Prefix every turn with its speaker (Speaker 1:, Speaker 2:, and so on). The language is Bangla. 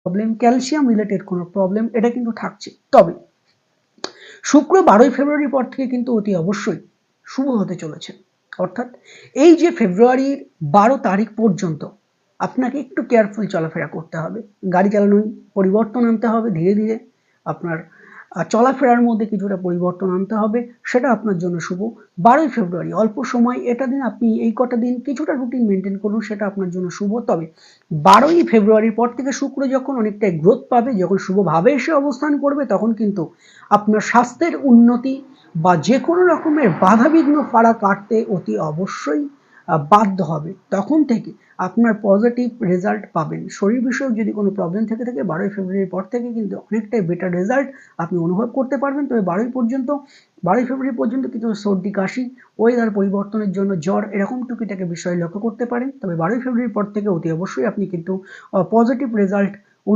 Speaker 1: প্রবলেম, ক্যালসিয়াম রিলেটেড কোনো প্রবলেম এটা কিন্তু থাকছে। তবে শুক্র 12ই ফেব্রুয়ারির পর থেকে কিন্তু অতি অবশ্যই শুভ হতে চলেছে। অর্থাৎ এই যে ফেব্রুয়ারির 12 তারিখ পর্যন্ত আপনাকে একটু কেয়ারফুল চলাফেরা করতে হবে। গাড়ি চালানোয় পরিবর্তন আনতে হবে ধীরে ধীরে। আপনার চলাফেরার মধ্যে কিছুটা পরিবর্তন আনতে হবে, সেটা আপনার জন্য শুভ। 12ই ফেব্রুয়ারি অল্প সময়, এটা দিন আপনি এই কটা দিন কিছুটা রুটিন মেনটেন করুন, সেটা আপনার জন্য শুভ। তবে 12ই ফেব্রুয়ারির পর থেকে শুক্র যখন অনেকটাই গ্রোথ পাবে, যখন শুভভাবে এসে অবস্থান করবে, তখন কিন্তু আপনার স্বাস্থ্যের উন্নতি বা যে কোনো রকমের বাধাবিঘ্ন ফাড়া কাটতে অতি অবশ্যই বাধ্য হবে। তখন থেকে আপনার পজিটিভ রেজাল্ট পাবেন। শরীর বিষয়ক যদি কোনো প্রবলেম থেকে থাকে 12ই ফেব্রুয়ারির পর থেকে কিন্তু অনেকটাই বেটার রেজাল্ট আপনি অনুভব করতে পারবেন। তবে 12ই ফেব্রুয়ারি পর্যন্ত কিছু সর্দি কাশি, ওয়েদার পরিবর্তনের জন্য জ্বর, এরকম টুকিটাকি বিষয় লক্ষ্য করতে পারেন। তবে 12ই ফেব্রুয়ারির পর থেকে অতি অবশ্যই আপনি কিন্তু পজিটিভ রেজাল্ট